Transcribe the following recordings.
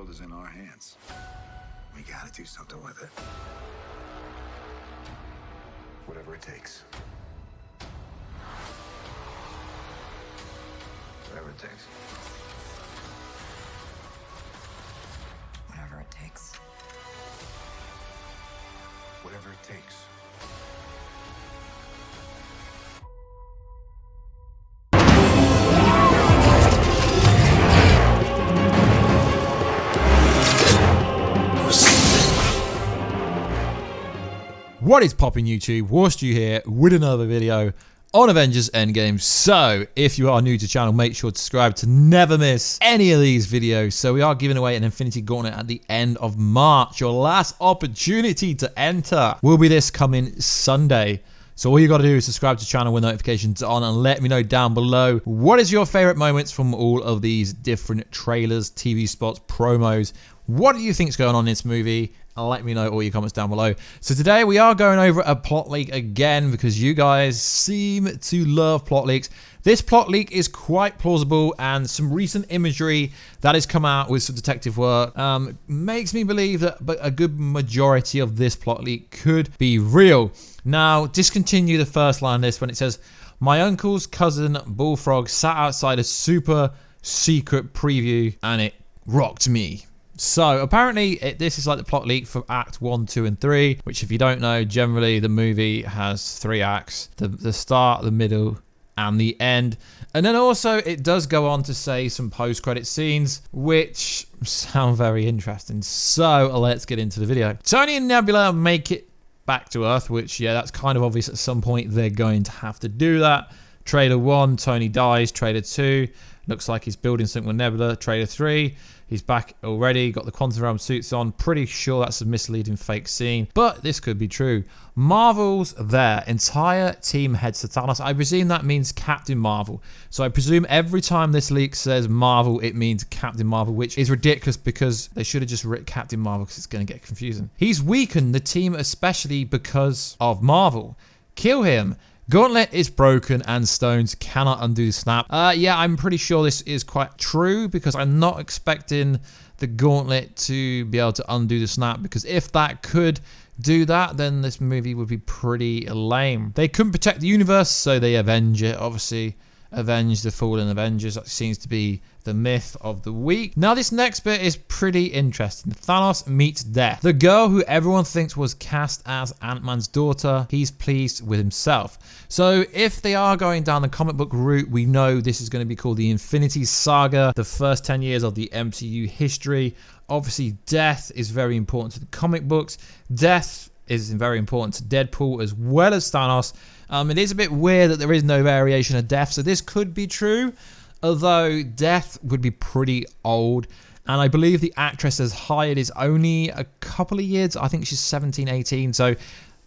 world is in our hands. We gotta do something with it. Whatever it takes. Whatever it takes. Whatever it takes. Whatever it takes. What is poppin' YouTube? Warstu here with another video on Avengers EndGame. So, if you are new to the channel, make sure to subscribe to never miss any of these videos. So, we are giving away an Infinity Gauntlet at the end of March. Your last opportunity to enter will be this coming Sunday. So all you got to do is subscribe to the channel with notifications on and let me know down below what is your favorite moments from all of these different trailers, TV spots, promos. What do you think is going on in this movie? And let me know all your comments down below. So today we are going over a plot leak again because you guys seem to love plot leaks. This plot leak is quite plausible, and some recent imagery that has come out with some detective work makes me believe that a good majority of this plot leak could be real. Now, discontinue the first line of this when it says, "My uncle's cousin Bullfrog sat outside a super secret preview and it rocked me." So apparently this is like the plot leak for Act 1, 2, and 3, which if you don't know, generally the movie has 3 acts, the start, the middle, and the end. And then also it does go on to say some post-credit scenes, which sound very interesting. So let's get into the video. Tony and Nebula make it back to Earth, which, yeah, that's kind of obvious. At some point they're going to have to do that. Trailer 1, Tony dies. Trailer 2, looks like he's building something with Nebula. Trailer 3, he's back already, got the quantum realm suits on. Pretty sure that's a misleading fake scene, but this could be true. Marvel's there. Entire team heads to Thanos. I presume that means Captain Marvel. So I presume every time this leak says Marvel, it means Captain Marvel, which is ridiculous because they should have just written Captain Marvel because it's going to get confusing. He's weakened the team especially because of Marvel. Kill him. Gauntlet is broken and Stones cannot undo the snap. Yeah, I'm pretty sure this is quite true because I'm not expecting the Gauntlet to be able to undo the snap, because if that could do that, then this movie would be pretty lame. They couldn't protect the universe, so they avenge it, obviously. Avenge the fallen Avengers. That seems to be the myth of the week. Now, this next bit is pretty interesting. Thanos meets Death. The girl who everyone thinks was cast as Ant-Man's daughter, he's pleased with himself. So if they are going down the comic book route, we know this is going to be called the Infinity Saga, the first 10 years of the MCU history. Obviously, Death is very important to the comic books. Death is very important to Deadpool as well as Thanos. It is a bit weird that there is no variation of Death, so this could be true, although Death would be pretty old, and I believe the actress as hired is only a couple of years. I think she's 17, 18, so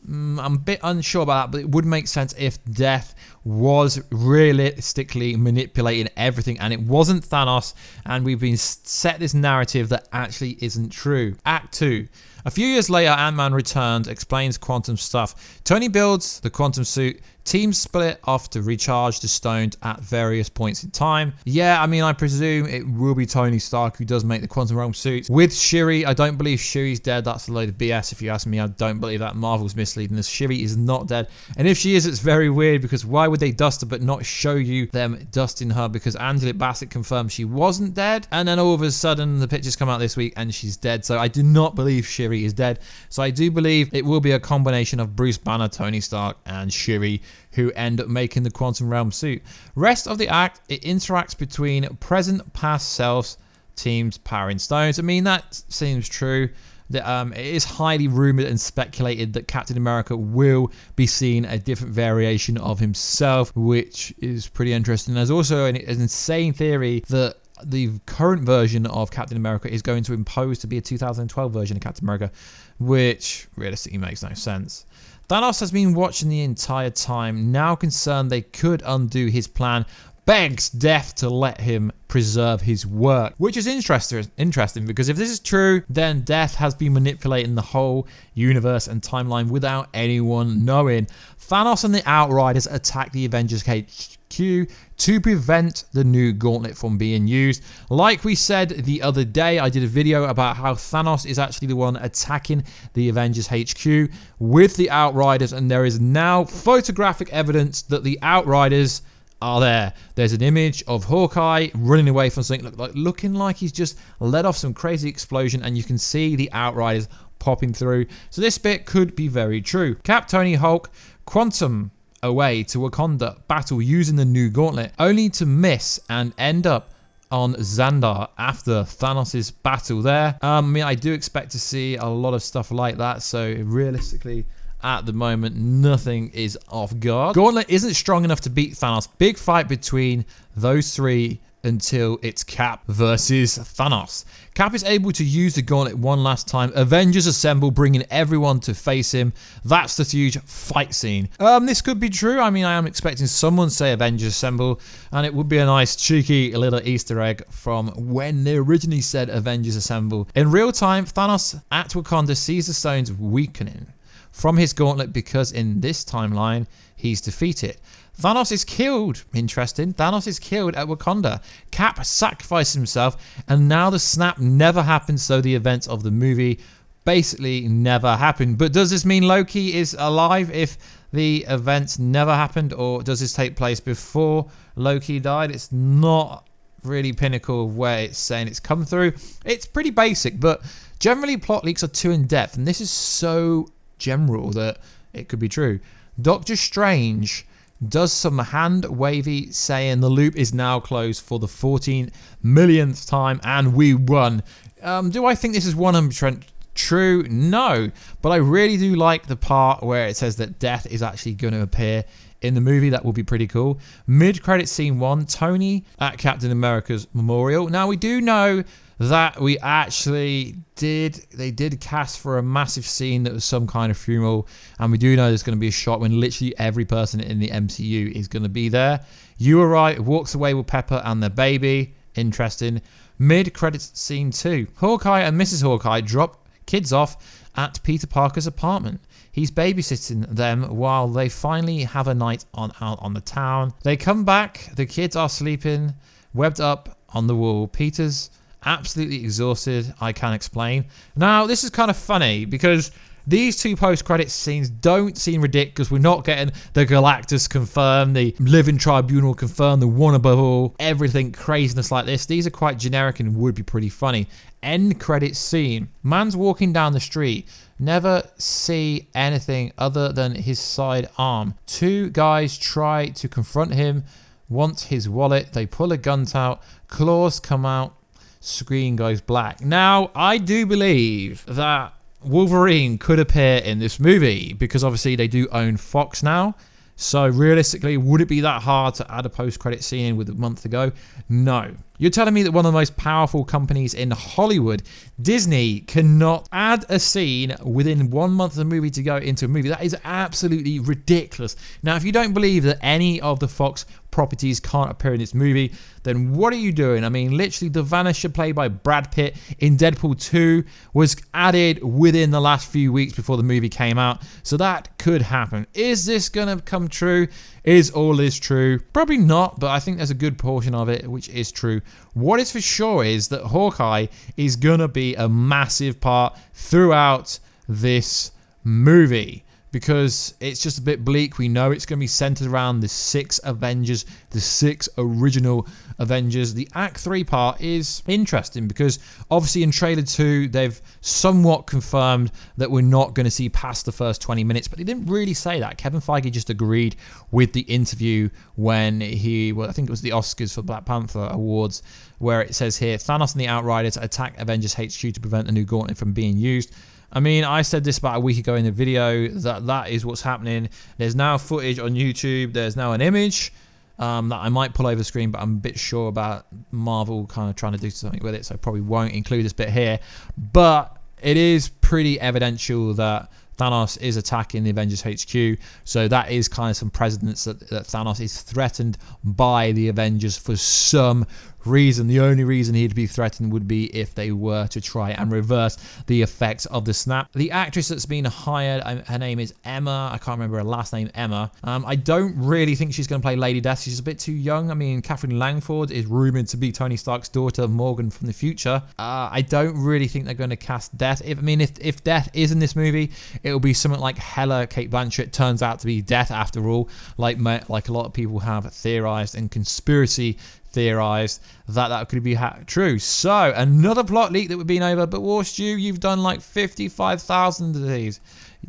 I'm a bit unsure about that, but it would make sense if Death was realistically manipulating everything and it wasn't Thanos, and we've been set this narrative that actually isn't true. Act 2. A few years later, Ant-Man returns, explains quantum stuff. Tony builds the quantum suit. Teams split off to recharge the stones at various points in time. Yeah, I mean, I presume it will be Tony Stark who does make the quantum realm suits. With Shuri, I don't believe Shuri's dead. That's a load of BS if you ask me. I don't believe that. Marvel's misleading us. Shuri is not dead. And if she is, it's very weird, because why would they dust her but not show you them dusting her? Because Angela Bassett confirmed she wasn't dead, and then all of a sudden the pictures come out this week and she's dead. So I do not believe Shuri is dead. So I do believe it will be a combination of Bruce Banner, Tony Stark, and Shuri who end up making the quantum realm suit. Rest of the act, it interacts between present, past selves, teams powering stones. I mean, that seems true. It is highly rumored and speculated that Captain America will be seeing a different variation of himself, which is pretty interesting. There's also an insane theory that the current version of Captain America is going to impose to be a 2012 version of Captain America, which realistically makes no sense. Thanos has been watching the entire time, now concerned they could undo his plan, begs Death to let him preserve his work, which is interesting because if this is true, then Death has been manipulating the whole universe and timeline without anyone knowing. Thanos and the Outriders attack the Avengers HQ. to prevent the new gauntlet from being used. Like we said the other day, I did a video about how Thanos is actually the one attacking the Avengers HQ with the Outriders, and there is now photographic evidence that the Outriders are there. There's an image of Hawkeye running away from something, looking like he's just let off some crazy explosion, and you can see the Outriders popping through. So this bit could be very true. Cap, Tony, Hulk, Quantum away to Wakanda, battle using the new gauntlet, only to miss and end up on Xandar after Thanos' battle there. I mean, I do expect to see a lot of stuff like that, so realistically, at the moment, nothing is off guard. Gauntlet isn't strong enough to beat Thanos. Big fight between those three until it's Cap versus Thanos. Cap is able to use the gauntlet one last time. Avengers assemble, bringing everyone to face him. That's the huge fight scene. This could be true. I mean, I am expecting someone to say Avengers assemble, and it would be a nice cheeky little Easter egg from when they originally said Avengers assemble. In real time, Thanos at Wakanda sees the stones weakening from his gauntlet because in this timeline, he's defeated. Thanos is killed. Interesting. Thanos is killed at Wakanda. Cap sacrificed himself, and now the snap never happened, so the events of the movie basically never happened. But does this mean Loki is alive if the events never happened, or does this take place before Loki died? It's not really pinnacle of where it's saying it's come through. It's pretty basic, but generally plot leaks are too in-depth, and this is so general that it could be true. Doctor Strange does some hand wavy saying the loop is now closed for the 14 millionth time and we won. Do I think this is 100% true? No, but I really do like the part where it says that death is actually going to appear in the movie. That will be pretty cool. Mid-credit scene 1, Tony at Captain America's memorial. Now we do know that we actually they did cast for a massive scene that was some kind of funeral, and we do know there's going to be a shot when literally every person in the MCU is going to be there. You were right, walks away with Pepper and their baby. Interesting. Mid-credits scene 2, Hawkeye and Mrs. Hawkeye drop kids off at Peter Parker's apartment. He's babysitting them while they finally have a night out on the town. They come back, the kids are sleeping, webbed up on the wall. Peter's absolutely exhausted, I can't explain. Now, this is kind of funny because these two post-credits scenes don't seem ridiculous. We're not getting the Galactus confirmed, the Living Tribunal confirmed, the one above all, everything craziness like this. These are quite generic and would be pretty funny. End credit scene. Man's walking down the street. Never see anything other than his side arm. Two guys try to confront him, want his wallet. They pull a gun out. Claws come out. Screen goes black. Now, I do believe that Wolverine could appear in this movie because obviously they do own Fox now. So realistically, would it be that hard to add a post-credit scene with a month ago? No. You're telling me that one of the most powerful companies in Hollywood, Disney, cannot add a scene within 1 month of the movie to go into a movie? That is absolutely ridiculous. Now, if you don't believe that any of the Fox properties can't appear in this movie, then what are you doing? I mean, literally, the Vanisher played by Brad Pitt in Deadpool 2 was added within the last few weeks before the movie came out. So that could happen. Is this going to come true? Is all this true? Probably not, but I think there's a good portion of it which is true. What is for sure is that Hawkeye is going to be a massive part throughout this movie, because it's just a bit bleak. We know it's going to be centered around the 6 Avengers, the 6 original Avengers. The Act 3 part is interesting because obviously in trailer 2 they've somewhat confirmed that we're not going to see past the first 20 minutes, but they didn't really say that. Kevin Feige just agreed with the interview when I think it was the Oscars for Black Panther Awards, where it says here, Thanos and the Outriders attack Avengers HQ to prevent the new gauntlet from being used. I mean, I said this about a week ago in the video that is what's happening. There's now footage on YouTube. There's now an image that I might pull over the screen, but I'm a bit sure about Marvel kind of trying to do something with it, so I probably won't include this bit here. But it is pretty evidential that Thanos is attacking the Avengers HQ, so that is kind of some precedence that Thanos is threatened by the Avengers for some reason. The only reason he'd be threatened would be if they were to try and reverse the effects of the snap. The actress that's been hired, her name is Emma. I can't remember her last name, Emma. I don't really think she's going to play Lady Death. She's a bit too young. I mean, Catherine Langford is rumored to be Tony Stark's daughter, Morgan, from the future. I don't really think they're going to cast Death. If Death is in this movie, it'll be something like Hela Kate Blanchett turns out to be Death after all, like a lot of people have theorized and conspiracy theorized that could be true. So another plot leak that we've been over, but Warstu, you've done like 55,000 of these.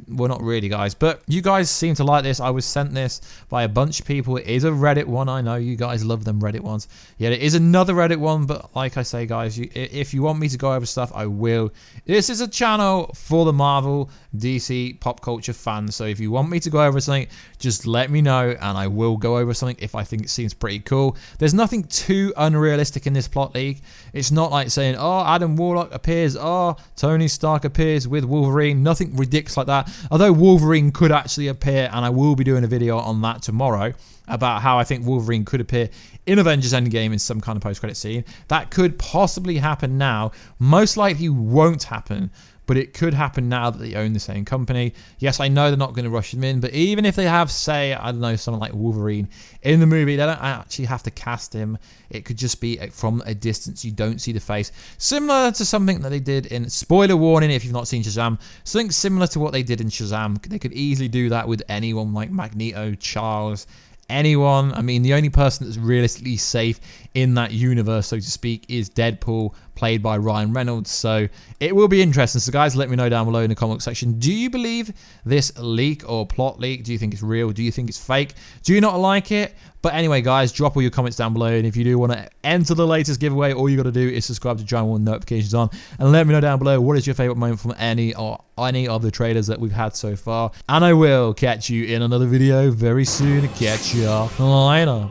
Well, not really, guys, but you guys seem to like this. I was sent this by a bunch of people. It is a Reddit one. I know you guys love them Reddit ones. Yeah, it is another Reddit one, but like I say, guys, if you want me to go over stuff, I will. This is a channel for the Marvel, DC, pop culture fans, so if you want me to go over something, just let me know, and I will go over something if I think it seems pretty cool. There's nothing too unrealistic in this plot leak. It's not like saying, oh, Adam Warlock appears, oh, Tony Stark appears with Wolverine. Nothing ridiculous like that. Although Wolverine could actually appear, and I will be doing a video on that tomorrow about how I think Wolverine could appear in Avengers EndGame in some kind of post-credit scene. That could possibly happen now. Most likely won't happen, but it could happen now that they own the same company. Yes, I know they're not going to rush him in, but even if they have, say, I don't know, someone like Wolverine in the movie, they don't actually have to cast him. It could just be from a distance. You don't see the face. Similar to something that they did in, spoiler warning if you've not seen Shazam, something similar to what they did in Shazam. They could easily do that with anyone like Magneto, Charles, anyone. I mean, the only person that's realistically safe in that universe, so to speak, is Deadpool, played by Ryan Reynolds. So it will be interesting. So guys, let me know down below in the comment section. Do you believe this leak or plot leak? Do you think it's real? Do you think it's fake? Do you not like it? But anyway, guys, drop all your comments down below. And if you do want to enter the latest giveaway, all you got to do is subscribe to the channel with notifications on. And let me know down below what is your favorite moment from any of the trailers that we've had so far. And I will catch you in another video very soon. Catch you later.